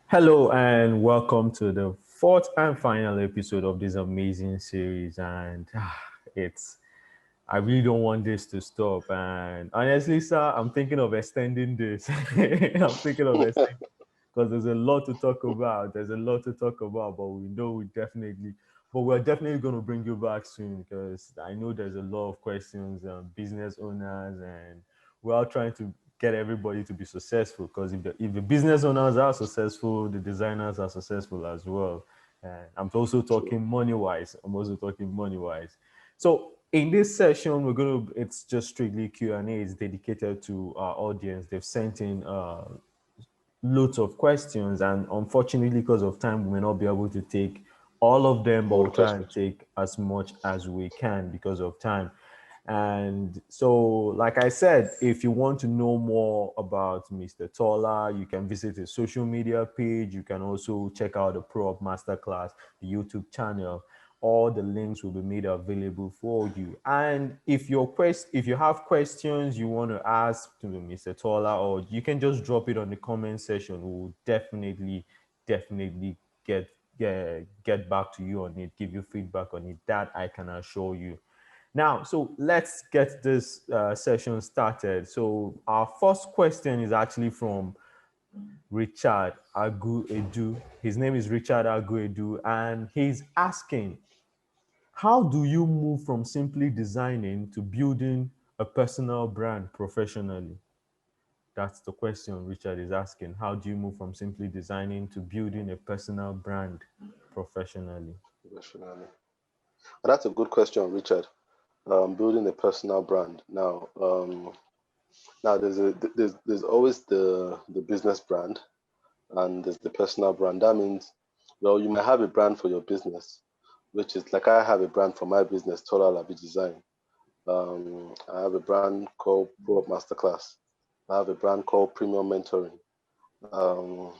Hello and welcome to the fourth and final episode of this amazing series. And it's I really don't want this to stop. And honestly, sir, I'm thinking of extending this. I'm thinking of extending because there's a lot to talk about. There's a lot to talk about, but we're definitely going to bring you back soon because I know there's a lot of questions, business owners, and we're all trying to get everybody to be successful. Because if the business owners are successful, the designers are successful as well. And I'm also True. talking money wise. So in this session, it's just strictly Q&A. It's dedicated to our audience. They've sent in loads of questions, and unfortunately, because of time, we may not be able to take all of them, but All we'll the try and questions. take as much as we can because of time. And so, like I said, if you want to know more about Mr. Tola, you can visit his social media page. You can also check out the Pro Up Masterclass, the YouTube channel. All the links will be made available for you. And if you have questions you want to ask to Mr. Tola, or you can just drop it on the comment section. We'll definitely get back to you on it, give you feedback on it. That I can assure you. Now, so let's get this session started. So our first question is actually from Richard Agu. His name is Richard Agu, and he's asking, how do you move from simply designing to building a personal brand professionally? That's the question Richard is asking. How do you move from simply designing to building a personal brand professionally? Professionally. And that's a good question, Richard. Building a personal brand. Now there's always the business brand and there's the personal brand. That means, well, you might have a brand for your business, which is like I have a brand for my business, Tola Alabi Design. I have a brand called Pro Up Masterclass. I have a brand called Premium Mentoring. Um,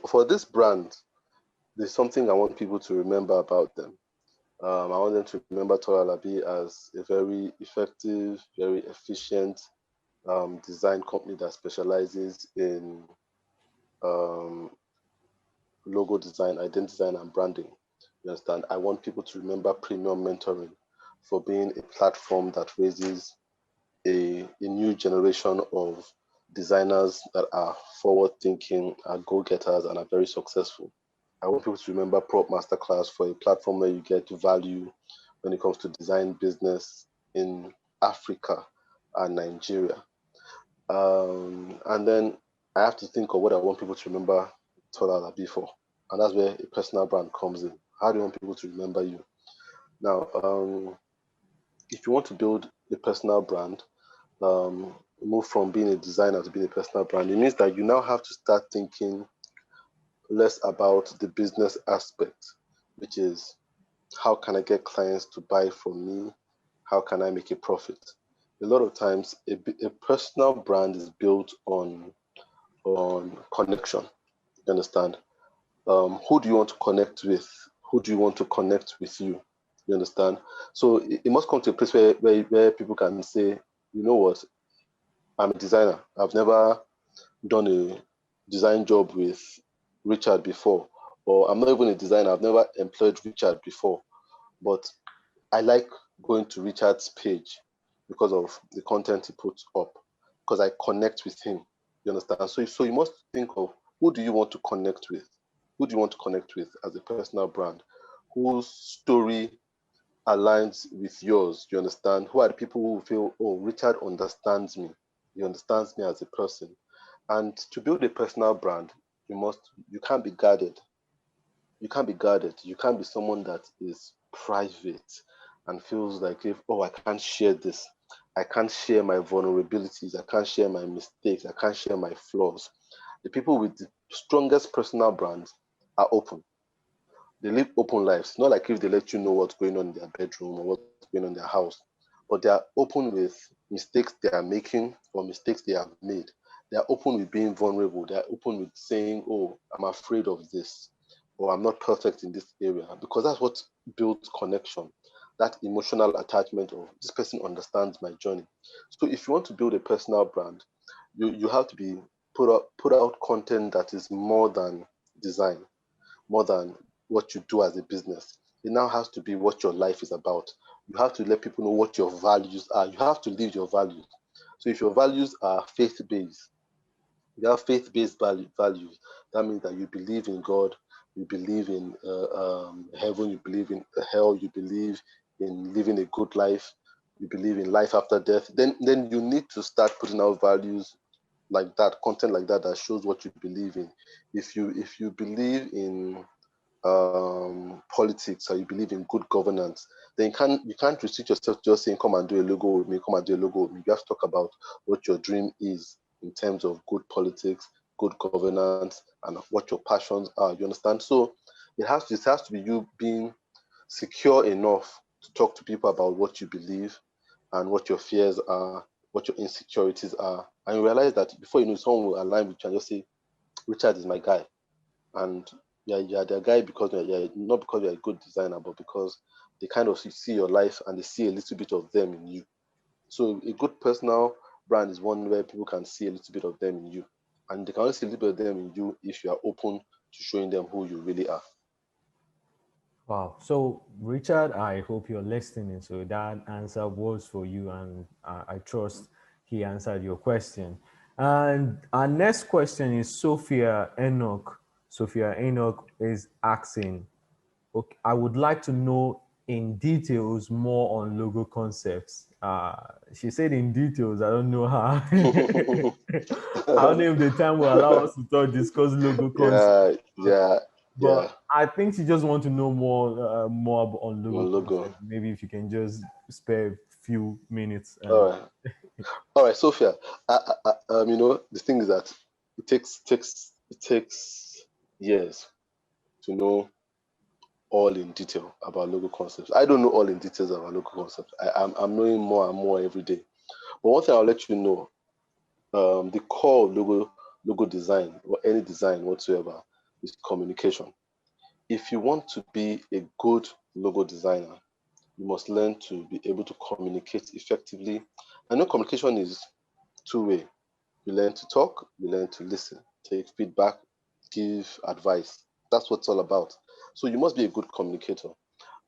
for this brand, there's something I want people to remember about them. I want them to remember Tola Alabi as a very effective, very efficient design company that specializes in um, logo design, identity design, and branding. You understand? I want people to remember Premium Mentoring for being a platform that raises a new generation of designers that are forward thinking, are go getters, and are very successful. I want people to remember Prop Masterclass for a platform where you get value when it comes to design business in Africa and Nigeria. And then I have to think of what I want people to remember Tola Alabi for. And that's where a personal brand comes in. How do you want people to remember you? Now, if you want to build a personal brand, move from being a designer to being a personal brand, it means that you now have to start thinking less about the business aspect, which is how can I get clients to buy from me? How can I make a profit? A lot of times, a personal brand is built on connection. You understand? Who do you want to connect with? Who do you want to connect with you? You understand? So it must come to a place where people can say, you know what, I'm a designer. I've never done a design job with Richard before, or I'm not even a designer. I've never employed Richard before, but I like going to Richard's page because of the content he puts up, because I connect with him. You understand? So you must think of who do you want to connect with? Who do you want to connect with as a personal brand? Whose story aligns with yours? You understand? Who are the people who feel, oh, Richard understands me. He understands me as a person. And to build a personal brand, you can't be guarded. You can't be guarded. You can't be someone that is private and feels like if, oh, I can't share this. I can't share my vulnerabilities. I can't share my mistakes. I can't share my flaws. The people with the strongest personal brands are open. They live open lives. Not like if they let you know what's going on in their bedroom or what's going on in their house, but they are open with mistakes they are making or mistakes they have made. They are open with being vulnerable. They are open with saying, oh, I'm afraid of this, or I'm not perfect in this area, because that's what builds connection, that emotional attachment of this person understands my journey. So if you want to build a personal brand, you have to be put out content that is more than design, more than what you do as a business. It now has to be what your life is about. You have to let people know what your values are. You have to live your values. So if your values are faith-based, you have faith-based values. That means that you believe in God, you believe in heaven, you believe in hell, you believe in living a good life, you believe in life after death. Then you need to start putting out values like that, content like that shows what you believe in. If you believe in politics or you believe in good governance, then you can't restrict yourself to just saying come and do a logo with me, come and do a logo with me. You have to talk about what your dream is in terms of good politics, good governance, and what your passions are. You understand? So it has to be you being secure enough to talk to people about what you believe and what your fears are, what your insecurities are. And you realize that before you know, someone will align with you and just say, Richard is my guy. And you're their guy because you're not because you're a good designer, but because they kind of see your life and they see a little bit of them in you. So a good personal brand is one where people can see a little bit of them in you. And they can only see a little bit of them in you if you are open to showing them who you really are. Wow. So, Richard, I hope you're listening. So that answer was for you, and I trust he answered your question. And our next question is Sophia Enoch. Sophia Enoch is asking, okay, I would like to know in details more on logo concepts. She said in details. I don't know how. I don't know if the time will allow us to discuss logo concepts. Yeah, yeah, But yeah. I think she just want to know more on logo Logo. concept. Maybe if you can just spare a few minutes All and right. All right, Sophia. The thing is that it takes years to know all in detail about logo concepts. I don't know all in details about logo concepts. I'm knowing more and more every day. But one thing I'll let you know, the core of logo design or any design whatsoever is communication. If you want to be a good logo designer, you must learn to be able to communicate effectively. I know communication is two-way. You learn to talk, you learn to listen, take feedback, give advice. That's what it's all about. So you must be a good communicator.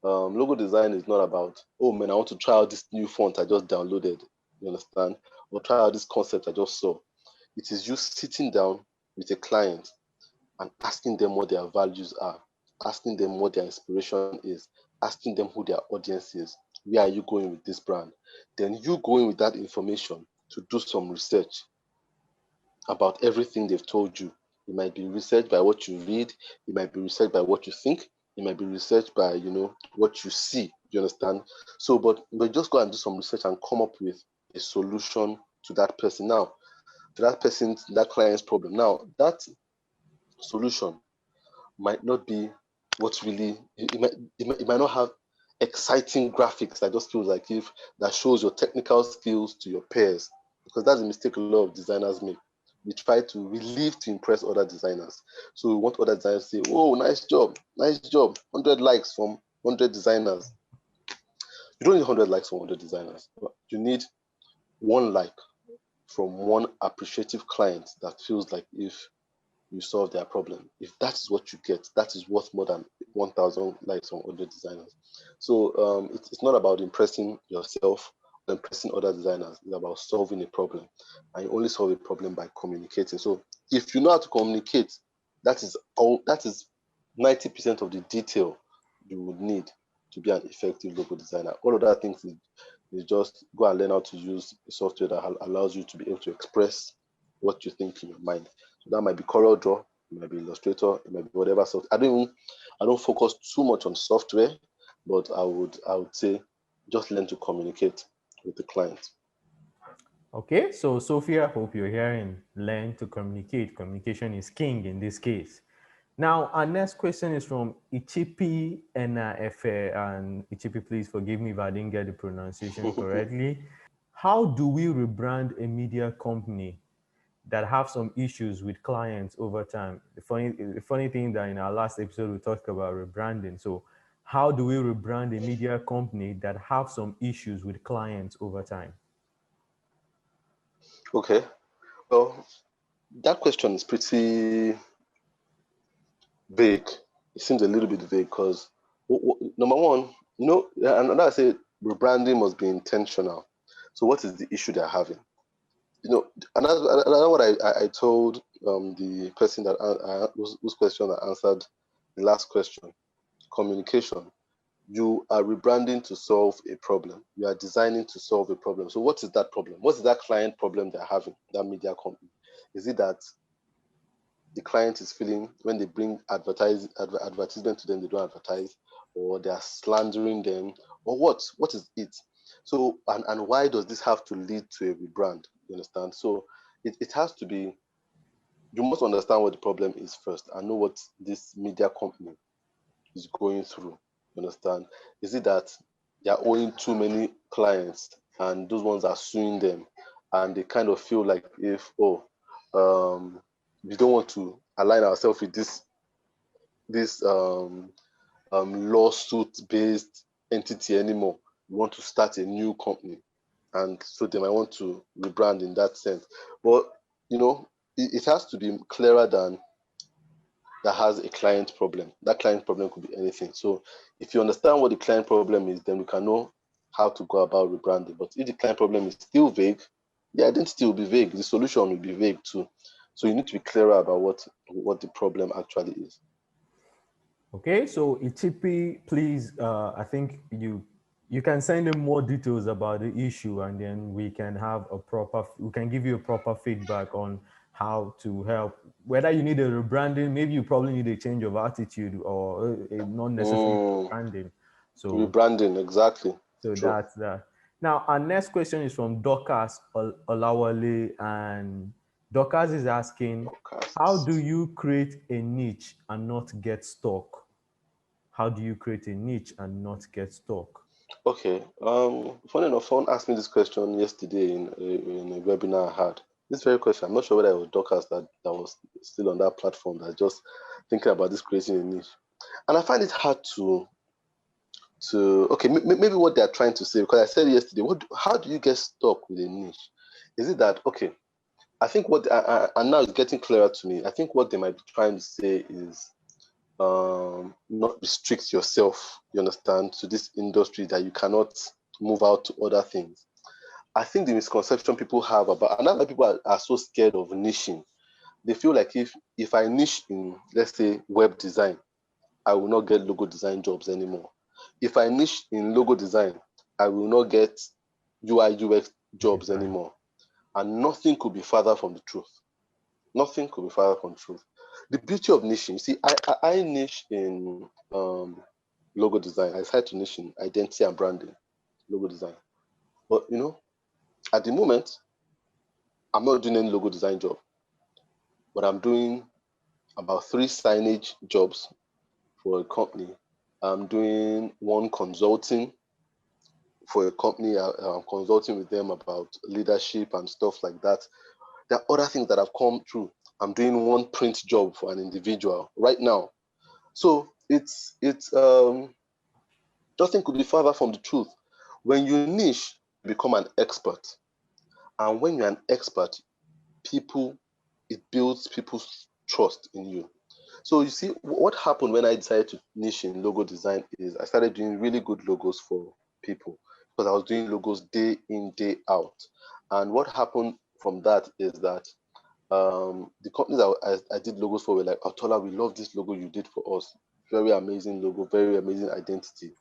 Logo design is not about, oh man, I want to try out this new font I just downloaded. You understand? Or try out this concept I just saw. It is you sitting down with a client and asking them what their values are, asking them what their inspiration is, asking them who their audience is. Where are you going with this brand? Then you going with that information to do some research about everything they've told you. It might be researched by what you read, it might be researched by what you think, it might be researched by what you see. You understand? So, but just go and do some research and come up with a solution to that person now, to that client's problem. Now, that solution might not be what's really it might not have exciting graphics that just feels like if that shows your technical skills to your peers, because that's a mistake a lot of designers make. We try to relieve to impress other designers, so we want other designers to say, oh, nice job, 100 likes from 100 designers. You don't need 100 likes from 100 designers. You need one like from one appreciative client that feels like if you solve their problem. If that is what you get, that is worth more than 1,000 likes from other designers. So it's not about impressing yourself or impressing other designers. It's about solving a problem. And you only solve a problem by communicating. So if you know how to communicate, that is 90% of the detail you would need to be an effective logo designer. All of that things is just go and learn how to use a software that allows you to be able to express what you think in your mind. So that might be Corel Draw, it might be Illustrator, it might be whatever software. I don't focus too much on software, but I would say just learn to communicate with the client. okay. So Sophia, hope you're hearing. Learn to communicate. Communication is king in this case. Now, our next question is from Ichipi Efe, and Ichipi, please forgive me if I didn't get the pronunciation correctly. How do we rebrand a media company that have some issues with clients over time? The funny thing that in our last episode we talked about rebranding. So, how do we rebrand a media company that have some issues with clients over time? Okay. Well, that question is pretty vague. It seems a little bit vague because number one, and I say rebranding must be intentional. So what is the issue they're having? Another what I told the person that whose question I answered the last question, communication. You are rebranding to solve a problem. You are designing to solve a problem. So what is that problem? What is that client problem they're having, that media company? Is it that the client is feeling when they bring advertisement to them, they don't advertise, or they are slandering them, or what? What is it? So, and why does this have to lead to a rebrand? You understand? So it has to be, you must understand what the problem is first and know what this media company is going through. You understand? Is it that they are owing too many clients and those ones are suing them, and they kind of feel like if we don't want to align ourselves with this lawsuit based entity anymore. We want to start a new company, and so they might want to rebrand in that sense. But it has to be clearer than that has a client problem. That client problem could be anything. So if you understand what the client problem is, then we can know how to go about rebranding. But if the client problem is still vague, the identity will be vague. The solution will be vague too. So you need to be clearer about what the problem actually is. Okay, so Itipi, please, I think you can send in more details about the issue, and then we can we can give you a proper feedback on how to help. Whether you need a rebranding, maybe you probably need a change of attitude or a not necessarily rebranding. So, Rebranding, exactly. so True. that's that. Now, our next question is from Dorcas Olawale, and Dorcas is asking, how do you create a niche and not get stuck? How do you create a niche and not get stuck? Okay. Funny enough, someone asked me this question yesterday in a webinar I had. This very question, I'm not sure whether it was Dorcas that was still on that platform that's just thinking about this creating a niche. And I find it hard okay, maybe what they're trying to say, because I said yesterday, how do you get stuck with a niche? Is it that, okay, I think and now it's getting clearer to me. I think what they might be trying to say is not restrict yourself, you understand, to this industry that you cannot move out to other things. I think the misconception people have about, and that's why people are so scared of niching. They feel like if I niche in, let's say, web design, I will not get logo design jobs anymore. If I niche in logo design, I will not get UI UX jobs Design. anymore. And nothing could be further from the truth. Nothing could be further from the truth. The beauty of niching, you see, I niche in logo design. I decided to niche in identity and branding, logo design. But at the moment, I'm not doing any logo design job, but I'm doing about 3 signage jobs for a company. I'm doing 1 consulting for a company. I'm consulting with them about leadership and stuff like that. There are other things that have come through. I'm doing 1 print job for an individual right now. So it's nothing could be further from the truth. When you niche, you become an expert. And when you're an expert, it builds people's trust in you. So you see, what happened when I decided to niche in logo design is I started doing really good logos for people because I was doing logos day in, day out. And what happened from that is that the companies I did logos for were like, oh, Tola, we love this logo you did for us. Very amazing logo, very amazing identity.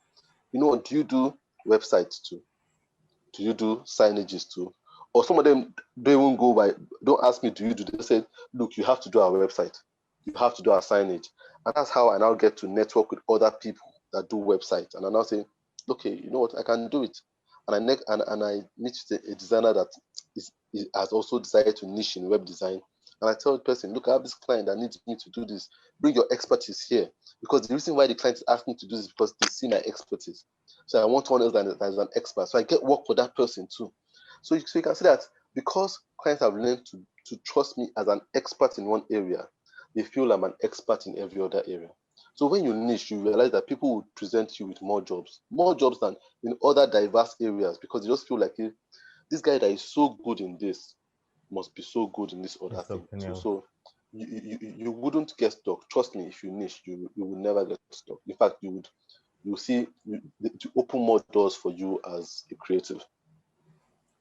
Do you do websites too? Do you do signages too? Or some of them don't even go by, don't ask me, do you do? They say, look, you have to do our website. You have to do our signage. And that's how I now get to network with other people that do websites. And I now say, okay, you know what, I can do it. And I meet a designer that has also decided to niche in web design. And I tell the person, look, I have this client that needs me to do this. Bring your expertise here. Because the reason why the client is asking me to do this is because they see my expertise. So I want one else that is an expert. So I get work for that person too. So you can see that because clients have learned to trust me as an expert in one area, they feel I'm an expert in every other area. So when you niche, you realize that people will present you with more jobs than in other diverse areas, because they just feel like this guy that is so good in this, must be so good in this other It's thing something too. else. So you wouldn't get stuck. Trust me, if you niche, you will never get stuck. In fact, you see to open more doors for you as a creative.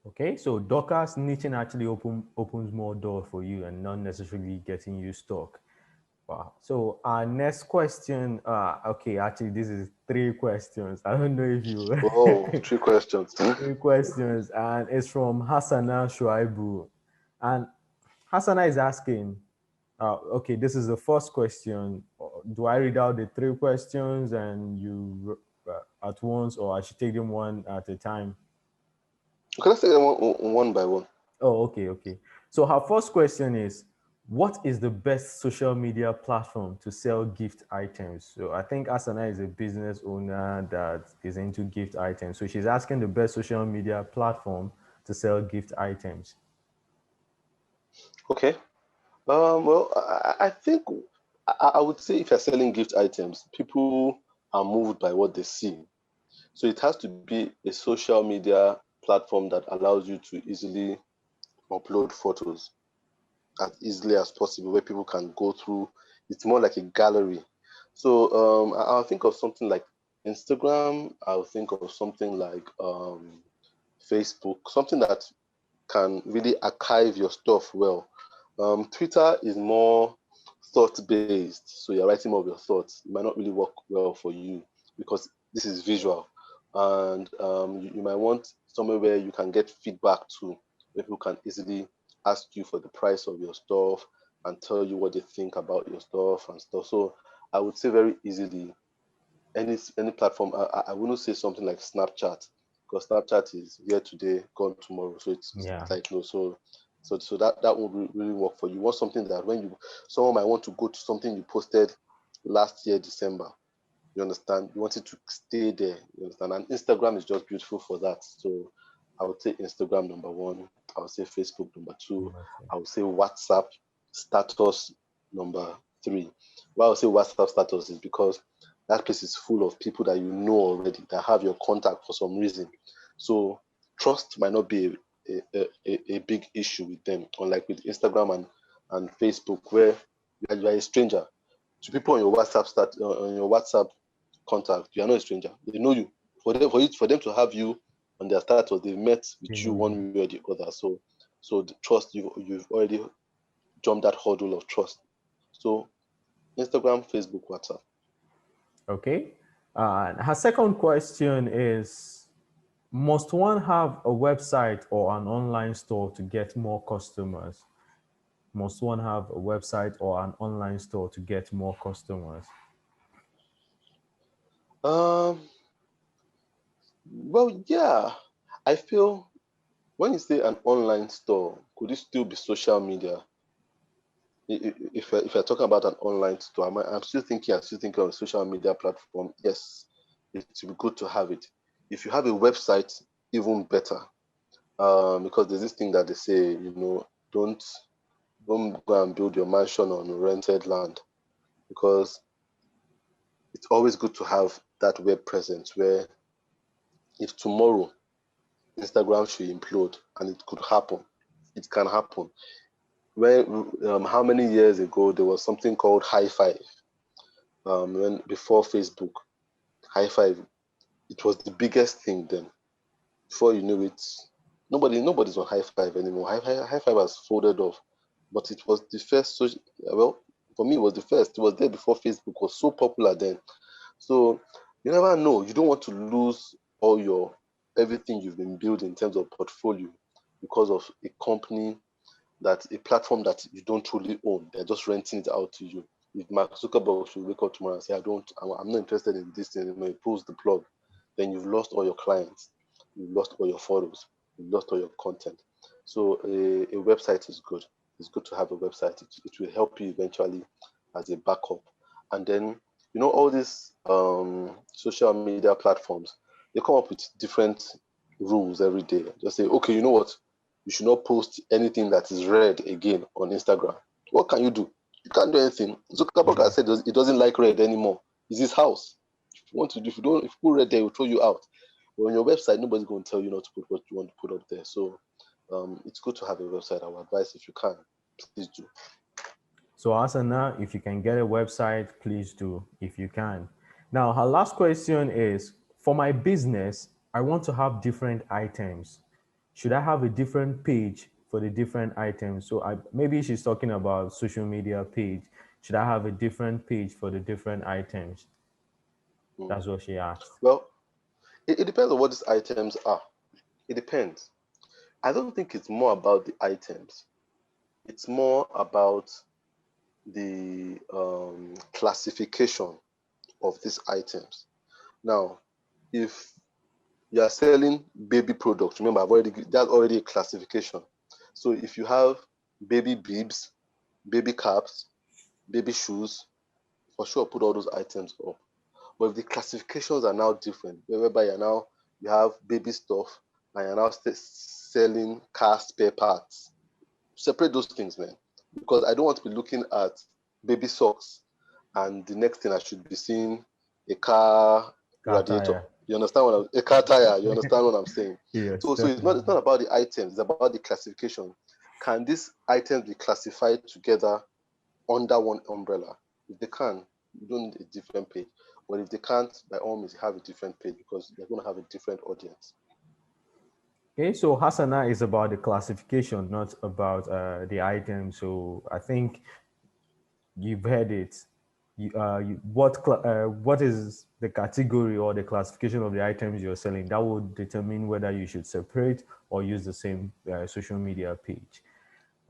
Okay, so Docker's niching actually opens more doors for you and not necessarily getting you stuck. Wow. So our next question, okay, actually this is three questions. I don't know if you Oh, three questions. three questions, and it's from Hassana Shuaibu. And Hassana is asking, okay, this is the first question. Do I read out the three questions and you at once, or I should take them one at a time? Can I say them one by one? Oh, okay, okay. So her first question is, what is the best social media platform to sell gift items? So I think Asana is a business owner that is into gift items. So she's asking the best social media platform to sell gift items. Okay. Well, I think I would say if you're selling gift items, people are moved by what they see. So it has to be a social media platform that allows you to easily upload photos as easily as possible, where people can go through. It's more like a gallery. So I'll think of something like Instagram. I'll think of something like Facebook, something that can really archive your stuff well. Twitter is more thought based, so you're writing more of your thoughts. It might not really work well for you because this is visual, and you might want somewhere where you can get feedback to, where people can easily ask you for the price of your stuff and tell you what they think about your stuff and stuff. So I would say very easily any platform. I wouldn't say something like Snapchat because Snapchat is here today, gone tomorrow. So it's Yeah. like no. So that would really work for you. You want something that when you someone might want to go to something you posted last year December. You understand? You want it to stay there. You understand? And Instagram is just beautiful for that. So I would say Instagram number one. I would say Facebook number two. Okay. I would say WhatsApp status number three. Why I would say WhatsApp status is because that place is full of people that you know already that have your contact for some reason. So trust might not be a big issue with them, unlike with Instagram and Facebook, where you are a stranger to people on your on your WhatsApp contact. You are not a stranger. They know you. For them to have you on their status, they've met with They you know you. one way or the other. So the trust you've already jumped that hurdle of trust. So Instagram, Facebook, WhatsApp. Okay. Her second question is, must one have a website or an online store to get more customers? Must one have a website or an online store to get more customers? Um, well, yeah. I feel when you say an online store, could it still be social media? If you're talking about an online store, I'm still thinking of a social media platform. Yes, it would be good to have it. If you have a website, even better. Because there's this thing that they say, don't go and build your mansion on rented land because it's always good to have that web presence where if tomorrow Instagram should implode and it could happen, it can happen. When how many years ago there was something called High Five, when before Facebook, High Five, it was the biggest thing then. Before you knew it, nobody's on High Five anymore. High Five has folded off, but it was the first social. Well, for me, it was the first. It was there before Facebook was so popular then. So you never know. You don't want to lose all your everything you've been building in terms of portfolio because of a company that a platform that you don't truly own. They're just renting it out to you. If Mark Zuckerberg should wake up tomorrow and say, I'm not interested in this thing anymore, he pulls the plug, then you've lost all your clients, you've lost all your photos, you've lost all your content. So a website is good. It's good to have a website. It will help you eventually as a backup. And then, all these social media platforms, they come up with different rules every day. Just say, okay, you know what? You should not post anything that is red again on Instagram. What can you do? You can't do anything. Zuckerberg Yeah. has said he doesn't like red anymore. It's his house. If you put red there, he will throw you out. But on your website, nobody's going to tell you not to put what you want to put up there. So it's good to have a website. I would advise if you can, please do. So Asana, if you can get a website, please do if you can. Now, her last question is, for my business, I want to have different items. Should I have a different page for the different items? So maybe she's talking about social media page. Should I have a different page for the different items? Mm. That's what she asked. Well, it depends on what these items are. It depends. I don't think it's more about the items. It's more about the classification of these items. Now, if you are selling baby products, remember that's already a classification. So if you have baby bibs, baby caps, baby shoes, for sure put all those items up. But if the classifications are now different, whereby you have baby stuff and you're now selling car spare parts, separate those things, man. Because I don't want to be looking at baby socks and the next thing I should be seeing a car radiator. Kataya. You understand a car tire? You understand what I'm saying? Yes, So it's definitely. not about the items, it's about the classification. Can these items be classified together under one umbrella? If they can, you don't need a different page. But if they can't, by all means, have a different page because they're going to have a different audience. Okay, so Hasana is about the classification, not about the item. So I think you've heard it. What is the category or the classification of the items you're selling? That would determine whether you should separate or use the same social media page.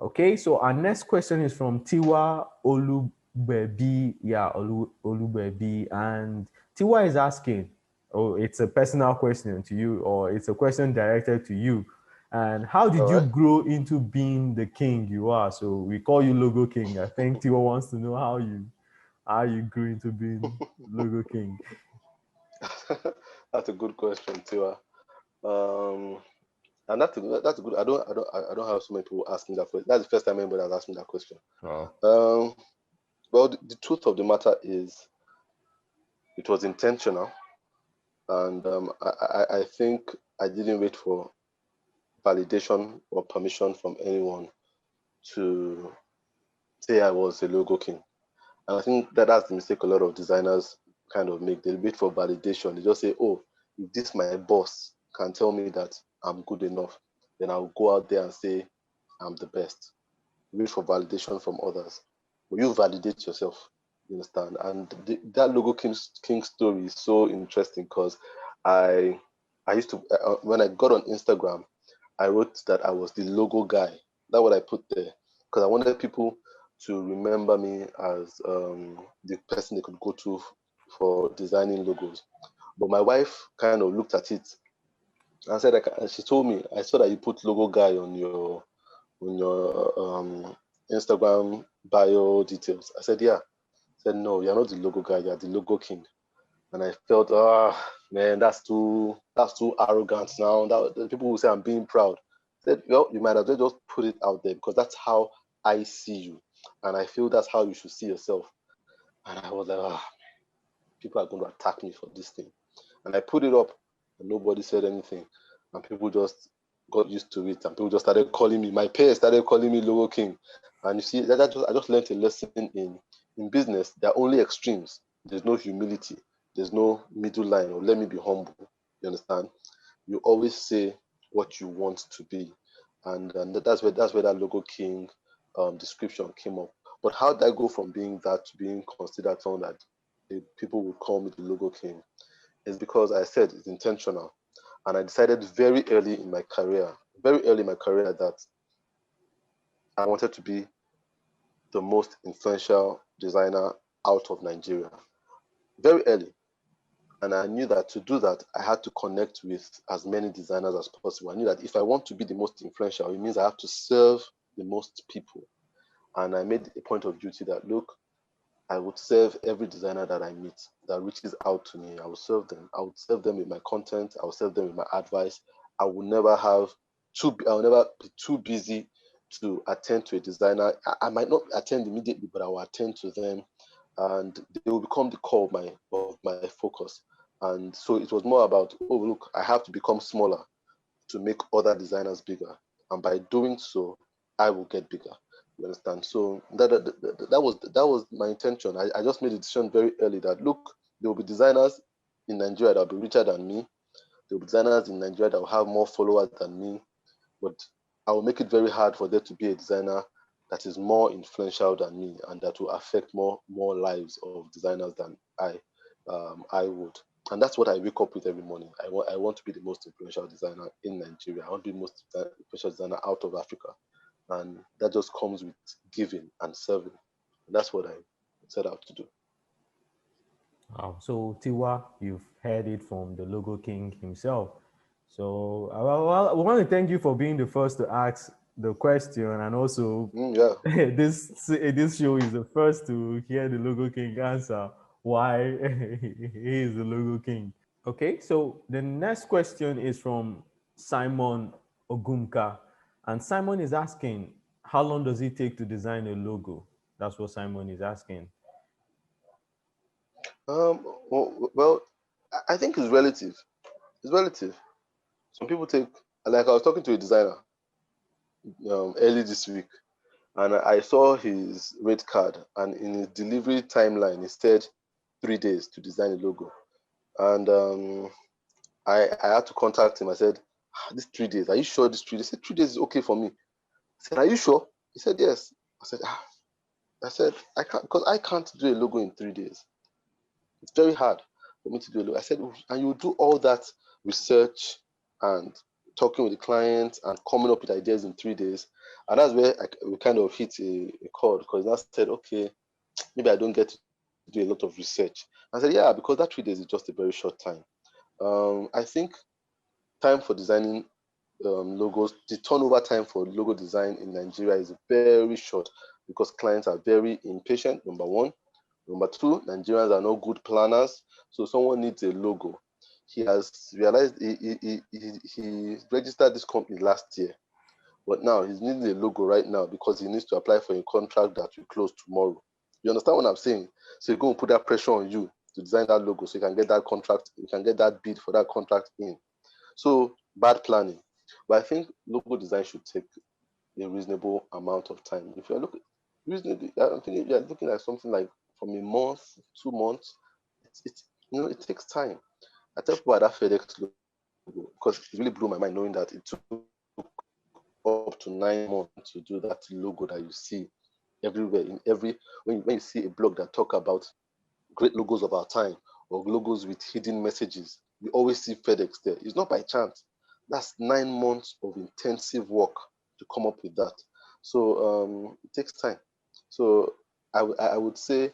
Okay, so our next question is from Tiwa Olubebi. Yeah, Olubebi. And Tiwa is asking, oh, it's a personal question to you, or it's a question directed to you. And how did All you right. grow into being the king you are? So we call you Logo King. I think Tiwa wants to know how you grew into being Logo King. That's a good question, Tiwa. Um, and that's a good. I don't have so many people asking that question. That's the first time anybody has asked me that question. Oh, Um, well, the truth of the matter is, it was intentional, and I think I didn't wait for validation or permission from anyone to say I was a logo king. And I think that's the mistake a lot of designers kind of make. They wait for validation. They just say, "Oh, if this my boss can tell me that I'm good enough, then I'll go out there and say I'm the best." Wait for validation from others. But you validate yourself. You understand? And that logo king story is so interesting because I I used to when I got on Instagram, I wrote that I was the logo guy. That's what I put there because I wanted people to remember me as the person they could go to for designing logos. But my wife kind of looked at it and said, and she told me, I saw that you put logo guy on your Instagram bio details. I said, yeah. I said, no, you're not the logo guy, you're the logo king. And I felt, man, that's too arrogant now. That people will say I'm being proud. I said, well, you might as well just put it out there because that's how I see you. And I feel that's how you should see yourself. And I was like, people are going to attack me for this thing. And I put it up and nobody said anything. And people just got used to it. And people just started calling me, my peers started calling me Logo King. And you see, I just learned a lesson in business. There are only extremes. There's no humility. There's no middle line or let me be humble. You understand? You always say what you want to be. And that's where that Logo King description came up. But how did I go from being that to being considered someone that people would call me the Logo King? Is because I said it's intentional. And I decided very early in my career, that I wanted to be the most influential designer out of Nigeria. Very early. And I knew that to do that, I had to connect with as many designers as possible. I knew that if I want to be the most influential, it means I have to serve the most people. And I made a point of duty that, look, I would serve every designer that I meet that reaches out to me. I will serve them. I would serve them with my content. I will serve them with my advice. I will never I will never be too busy to attend to a designer. I might not attend immediately, but I will attend to them, and they will become the core of my focus. And so it was more about, oh look, I have to become smaller to make other designers bigger. and by doing so, I will get bigger. You understand? So that was my intention. I just made a decision very early that look, there will be designers in Nigeria that will be richer than me. There will be designers in Nigeria that will have more followers than me, but I will make it very hard for there to be a designer that is more influential than me and that will affect more lives of designers than I would. And that's what I wake up with every morning. I want to be the most influential designer in Nigeria. I want to be the most influential designer out of Africa. And that just comes with giving and serving. And that's what I set out to do. Wow. So Tiwa, you've heard it from the Logo King himself. So I want to thank you for being the first to ask the question, and also Yeah. this show is the first to hear the Logo King answer why he is the Logo King. Okay, so the next question is from Simon Ogumka, and Simon is asking, how long does it take to design a logo? That's what Simon is asking. Well, I think it's relative. It's relative. Some people take, like I was talking to a designer early this week, and I saw his rate card, and in his delivery timeline, he said 3 days to design a logo. And I had to contact him. I said, "These 3 days, are you sure these 3 days?" He said, "3 days is okay for me." I said, "Are you sure?" He said, "Yes." I said, "I can't, because I can't do a logo in 3 days. It's very hard for me to do a logo." I said, "And you do all that research and talking with the client and coming up with ideas in 3 days." And that's where we kind of hit a chord, because I said, okay, maybe I don't get to do a lot of research. I said, yeah, because that 3 days is just a very short time. I think time for designing logos, the turnover time for logo design in Nigeria is very short because clients are very impatient, number one. Number two, Nigerians are not good planners. So someone needs a logo. He has realized he registered this company last year, but now he's needing a logo right now because he needs to apply for a contract that will close tomorrow. You understand what I'm saying? So you're going to put that pressure on you to design that logo so you can get that contract, you can get that bid for that contract in. So bad planning. But I think logo design should take a reasonable amount of time. If you're looking reasonably, I think if you're looking at something like from a month, 2 months, it takes time. I tell people about that FedEx logo because it really blew my mind knowing that it took up to 9 months to do that logo that you see everywhere in every when you see a blog that talk about great logos of our time or logos with hidden messages, you always see FedEx there. It's not by chance. That's 9 months of intensive work to come up with that. So it takes time. So I would say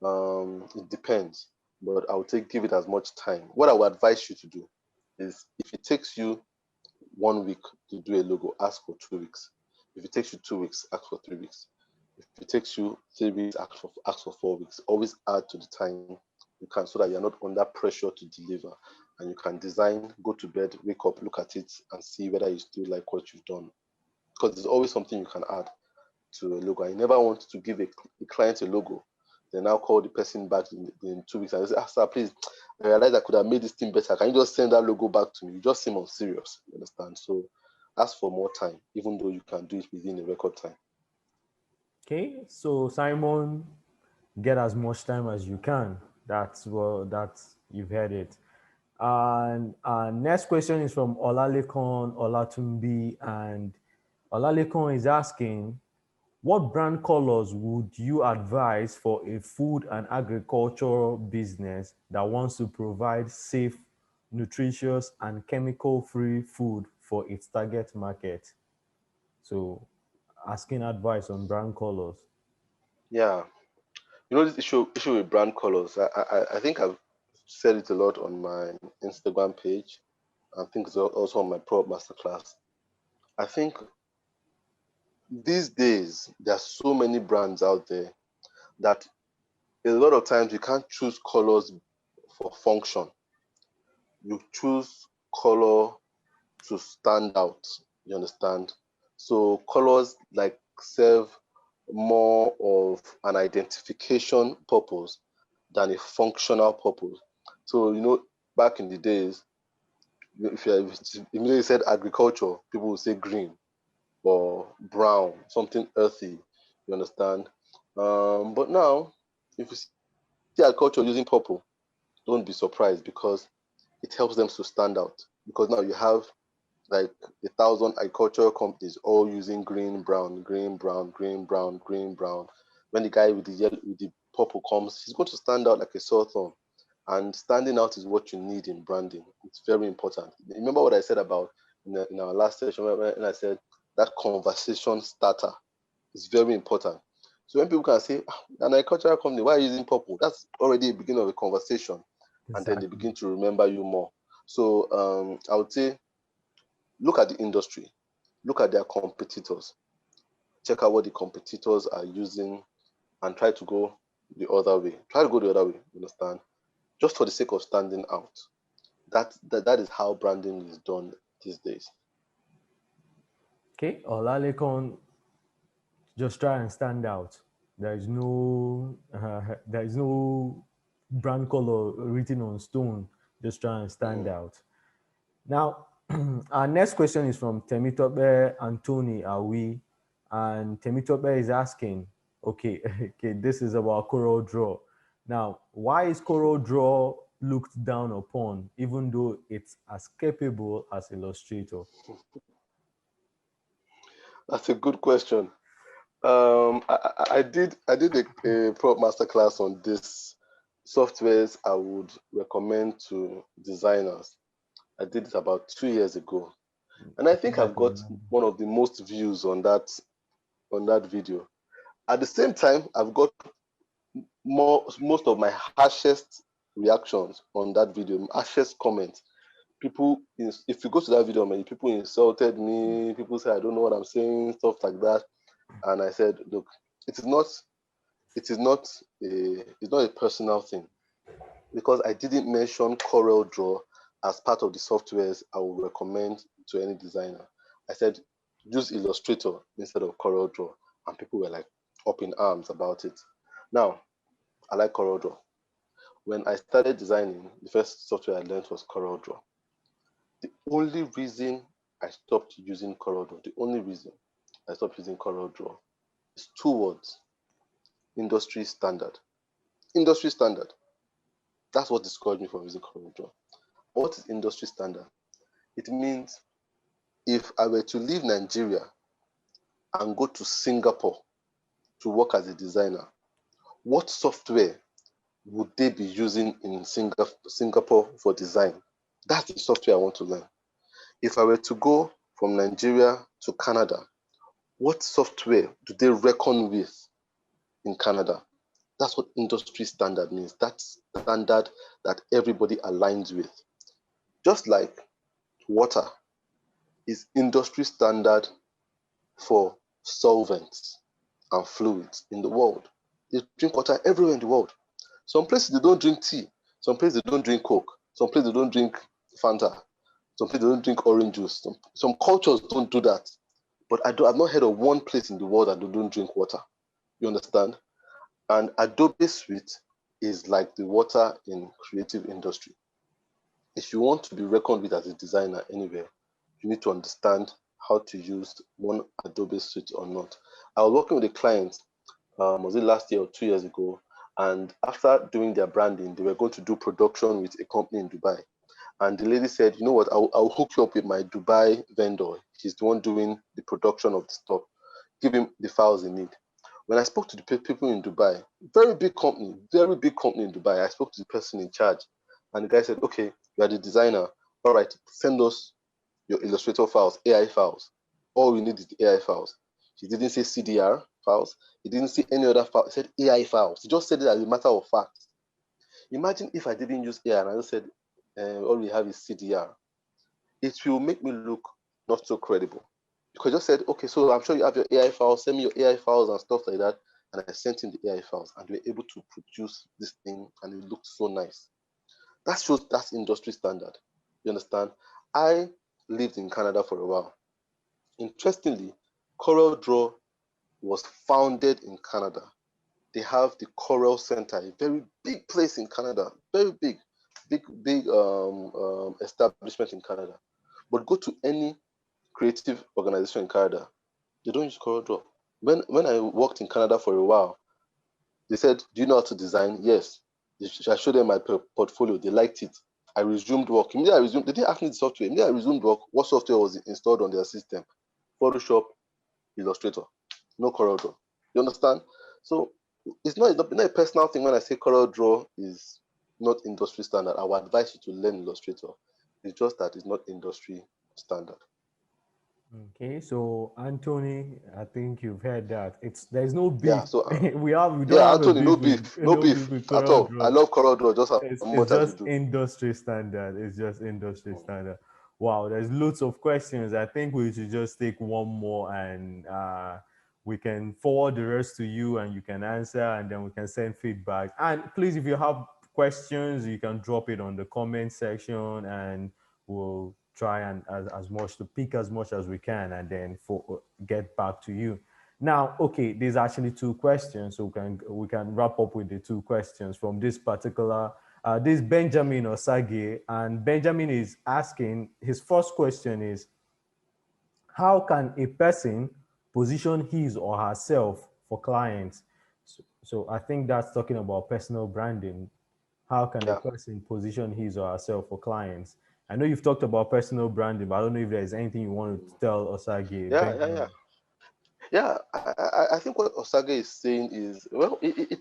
it depends, but I would say give it as much time. What I would advise you to do is if it takes you 1 week to do a logo, ask for 2 weeks. If it takes you 2 weeks, ask for 3 weeks. If it takes you 3 weeks, ask for 4 weeks. Always add to the time you can so that you're not under pressure to deliver. And you can design, go to bed, wake up, look at it, and see whether you still like what you've done. Because there's always something you can add to a logo. I never want to give a client a logo, then now call the person back in 2 weeks and say, sir, please, I realized I could have made this thing better. Can you just send that logo back to me? You just seem unserious, you understand? So ask for more time, even though you can do it within a record time. Okay, so Simon, get as much time as you can. That's you've heard it. And next question is from Olalekan Olatumbi, and Olalekan is asking, what brand colors would you advise for a food and agricultural business that wants to provide safe, nutritious, and chemical-free food for its target market? So, asking advice on brand colors. Yeah. This issue with brand colors, I think I've said it a lot on my Instagram page. I think it's also on my Pro Masterclass. I think these days there are so many brands out there that a lot of times you can't choose colors for function. You choose color to stand out. You understand? So colors like serve more of an identification purpose than a functional purpose. So back in the days, if you said agriculture, people would say green. or brown, something earthy. You understand? But now, if you see agriculture using purple, don't be surprised because it helps them to stand out. Because now you have like 1,000 agricultural companies all using green, brown, green, brown, green, brown, green, brown. When the guy with the yellow, with the purple comes, he's going to stand out like a sore thumb. And standing out is what you need in branding. It's very important. Remember what I said about in our last session when I said that conversation starter is very important. So when people can say, an agricultural company, why are you using purple? That's already a beginning of a conversation. And then they Exactly. begin to remember you more. So I would say, look at the industry, look at their competitors, check out what the competitors are using, and try to go the other way. Try to go the other way, you understand? Just for the sake of standing out. That is how branding is done these days. Okay, Olalekon, just try and stand out. There is no brand color written on stone. Just try and stand Mm. out. Now, our next question is from Temitope Anthony Awi, and Temitope is asking, okay, okay, this is about Coral Draw. Now, why is Coral Draw looked down upon, even though it's as capable as Illustrator? That's a good question. I did a prop masterclass on this softwares I would recommend to designers. I did it about 2 years ago, and I I think think I I've can got remember. one of the most views on that video. At the same time, I've got most of my harshest reactions on that video, harshest comments. People, if you go to that video, many people insulted me. People say I don't know what I'm saying, stuff like that. And I said, look, it is not, it is not it's not a personal thing because I didn't mention Corel Draw as part of the softwares I would recommend to any designer. I said use Illustrator instead of Corel Draw, and people were like up in arms about it. Now, I like Corel Draw. When I started designing, the first software I learned was Corel Draw. The only reason I stopped using Corel Draw, the only reason I stopped using Corel Draw is two words: industry standard. Industry standard. That's what discouraged me from using Corel Draw. What is industry standard? It means if I were to leave Nigeria and go to Singapore to work as a designer, what software would they be using in Singapore for design? That's the software I want to learn. If I were to go from Nigeria to Canada, what software do they reckon with in Canada? That's what industry standard means. That's standard that everybody aligns with. Just like water is industry standard for solvents and fluids in the world. They drink water everywhere in the world. Some places they don't drink tea. Some places they don't drink Coke. Some places they don't drink Fanta. Some places they don't drink orange juice. Some cultures don't do that. But I've not heard of one place in the world that they don't drink water. You understand? And Adobe Suite is like the water in creative industry. If you want to be reckoned with as a designer anywhere, you need to understand how to use one Adobe Suite or not. I was working with a client, was it last year or 2 years ago? And after doing their branding, they were going to do production with a company in Dubai. And the lady said, you know what, I'll hook you up with my Dubai vendor. He's the one doing the production of the stuff. Give him the files he need. When I spoke to the people in Dubai, very big company in Dubai, I spoke to the person in charge. And the guy said, okay, you are the designer. All right, send us your Illustrator files, AI files. All we need is the AI files. He didn't say CDR files. He didn't say any other file. He said AI files. He just said it as a matter of fact. Imagine if I didn't use AI and I just said, all we have is CDR. It will make me look not so credible. Because I just said, okay, so I'm sure you have your AI files, send me your AI files and stuff like that. And I sent in the AI files and we were able to produce this thing and it looked so nice. That shows that's industry standard. You understand? I lived in Canada for a while. Interestingly, Coral Draw was founded in Canada. They have the Coral Center, a very big place in Canada, very big establishment in Canada. But go to any creative organization in Canada, They don't use CorelDRAW. When I worked in Canada for a while, they said, "Do you know how to design?" Yes. I showed them my portfolio. They liked it. I resumed work. Immediately I resumed, they didn't ask me the software. Immediately I resumed work. What software was installed on their system? Photoshop, Illustrator, no CorelDRAW. You understand? So it's not a personal thing when I say CorelDRAW is not industry standard. I would advise you to learn Illustrator. It's just that it's not industry standard. Okay, so Anthony, I think you've heard that. There's no Yeah. beef. So We don't yeah, have a Anthony, no beef with beef, no no beef beef with at all. I CorelDRAW. love CorelDRAW just as It's much as you just do. industry standard. It's just industry standard. Wow, there's loads of questions. I think we should just take one more and we can forward the rest to you and you can answer and then we can send feedback. And please, if you have questions, you can drop it on the comment section and we'll try and as much to pick as much as we can and then for get back to you. Now, okay, there's actually two questions, so we can wrap up with the two questions from this particular this Benjamin Osage, and Benjamin is asking his first question is how can a person position his or herself for clients? So I think that's talking about personal branding. How can a Yeah, person position his or herself for clients? I know you've talked about personal branding, but I don't know if there's anything you want to tell Osage, yeah, yeah, yeah. Benjamin. Yeah, I think what Osage is saying is, well, it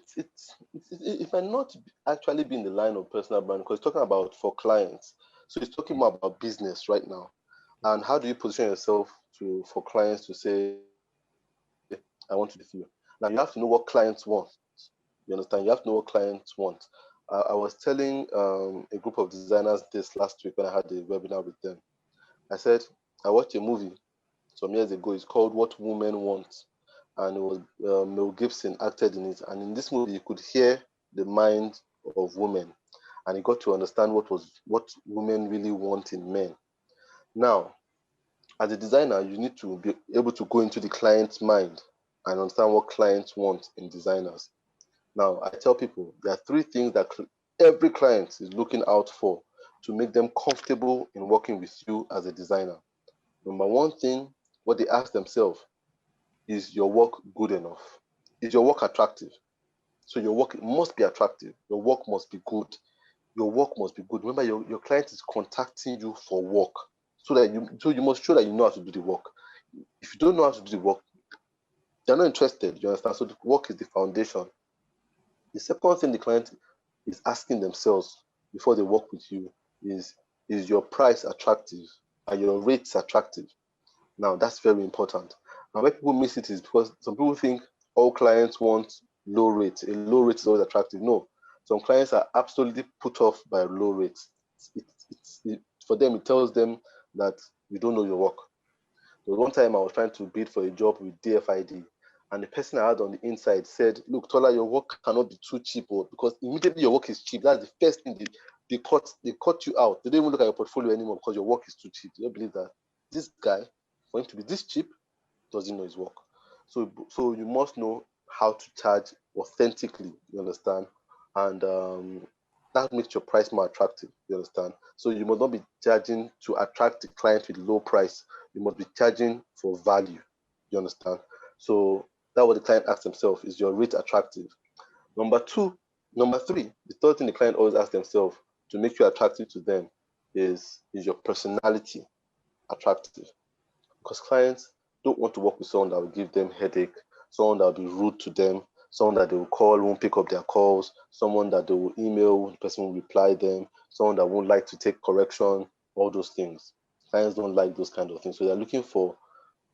might not actually be in the line of personal brand because it's talking about for clients. So it's talking more about business right now. And how do you position yourself for clients to say, I want to do business with you? Now you have to know what clients want. You understand? You have to know what clients want. I was telling a group of designers this last week when I had a webinar with them. I said, I watched a movie some years ago. It's called What Women Want, and it was Mel Gibson acted in it. And in this movie, you could hear the mind of women, and you got to understand what women really want in men. Now, as a designer, you need to be able to go into the client's mind and understand what clients want in designers. Now, I tell people there are three things that every client is looking out for to make them comfortable in working with you as a designer. Number one thing, what they ask themselves is your work good enough? Is your work attractive? So your work must be attractive. Your work must be good. Your work must be good. Remember, your client is contacting you for work. So you must show that you know how to do the work. If you don't know how to do the work, they're not interested. You understand? So the work is the foundation. The second thing the client is asking themselves before they work with you is your price attractive? Are your rates attractive? Now that's very important. And where people miss it is because some people think all clients want low rates. A low rate is always attractive. No, some clients are absolutely put off by low rates. For them, it tells them that you don't know your work. There was one time I was trying to bid for a job with DFID, and the person I had on the inside said, "Look, Tola, your work cannot be too cheap, because immediately your work is cheap. That's the first thing they cut you out. They don't even look at your portfolio anymore because your work is too cheap." Do you believe that? This guy, for him to be this cheap, doesn't know his work. So you must know how to charge authentically. You understand, and that makes your price more attractive. You understand. So you must not be charging to attract the client with low price. You must be charging for value. You understand. So that's what the client asks himself: is your rate attractive? Number two, number three, the third thing the client always asks themselves to make you attractive to them is your personality attractive? Because clients don't want to work with someone that will give them headache, someone that will be rude to them, someone that they will call, won't pick up their calls, someone that they will email, the person will reply them, someone that won't like to take correction, all those things. Clients don't like those kind of things. So they're looking for,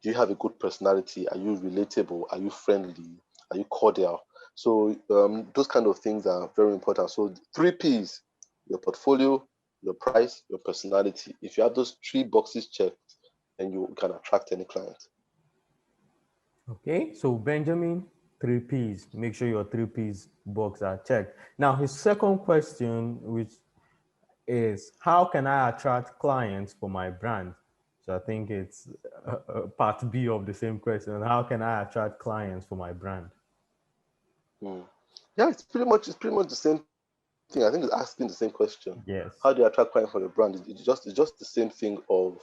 do you have a good personality? Are you relatable? Are you friendly? Are you cordial? So those kind of things are very important. So three P's: your portfolio, your price, your personality. If you have those three boxes checked, then you can attract any client. Okay, so Benjamin, three P's. Make sure your three P's box are checked. Now, his second question, which is how can I attract clients for my brand? So I think it's part B of the same question. How can I attract clients for my brand? Hmm. Yeah, it's pretty much the same thing. I think it's asking the same question. How do you attract Yes. clients for the brand? It's just the same thing of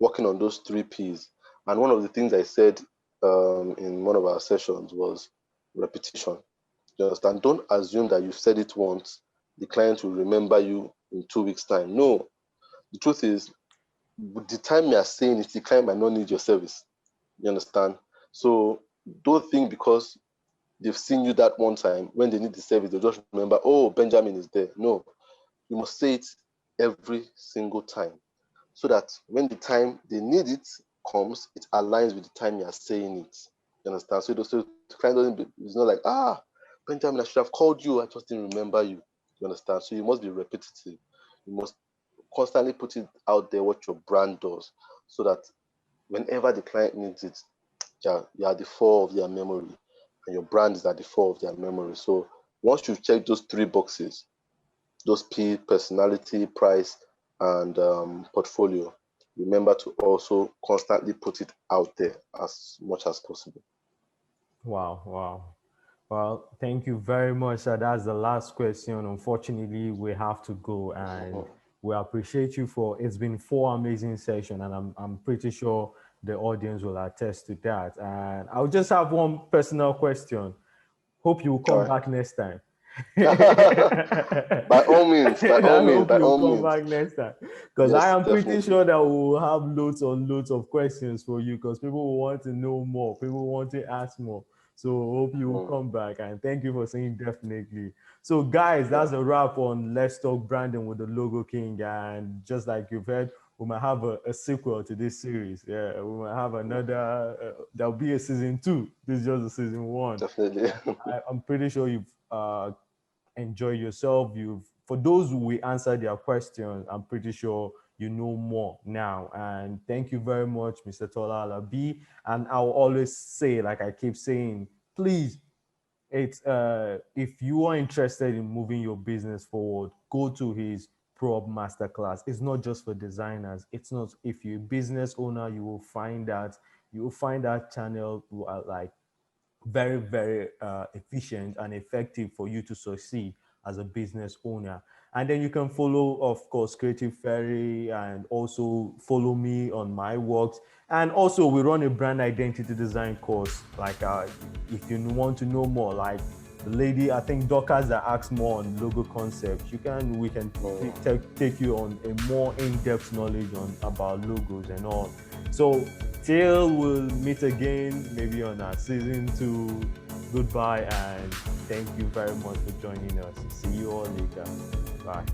working on those three P's. And one of the things I said in one of our sessions was repetition. You understand? Don't assume that you've said it once, the client will remember you in 2 weeks' time. No, the truth is, with the time you are saying it, the client might not need your service. You understand? So don't think because they've seen you that one time, when they need the service, they'll just remember, oh, Benjamin is there. No, you must say it every single time so that when the time they need it comes, it aligns with the time you are saying it. You understand? So the client doesn't it's not like, Benjamin, I should have called you. I just didn't remember you. You understand? So you must be repetitive. You must constantly put it out there what your brand does so that whenever the client needs it, you're at the fore of their memory and your brand is at the fore of their memory. So once you check those 3 boxes, those P, personality, price, and portfolio, remember to also constantly put it out there as much as possible. Wow, wow. Well, thank you very much. That's the last question. Unfortunately, we have to go, and we appreciate you for it's been 4 amazing sessions, and I'm pretty sure the audience will attest to that. And I'll just have one personal question. Hope you will All come right. back next time. By all means, by all I means, hope by you'll all come means. back next time because I Yes, am pretty definitely. sure that we'll have loads on loads of questions for you because people will want to know more. People want to ask more. So hope you will come back and thank you for saying definitely. So guys, that's a wrap on Let's Talk Branding with the Logo King. And just like you've heard, we might have a sequel to this series. Yeah, we might have another. There'll be a season 2. This is just a season 1. Definitely. I'm pretty sure you've enjoy yourself. You've for those who we answer their questions, I'm pretty sure you know more now. And thank you very much, Mr. Tola Alabi. And I'll always say, like I keep saying, please, it's if you are interested in moving your business forward, go to his prop masterclass. It's not just for designers. It's not if you're a business owner, you will find that channel like very, very efficient and effective for you to succeed as a business owner. And then you can follow, of course, Creative Ferry and also follow me on my works. And also, we run a brand identity design course. Like, if you want to know more, like the lady, I think Dorcas that asks more on logo concepts, we can take you on a more in-depth knowledge on about logos and all. So till we'll meet again, maybe on our season 2. Goodbye and thank you very much for joining us. See you all later. Bye.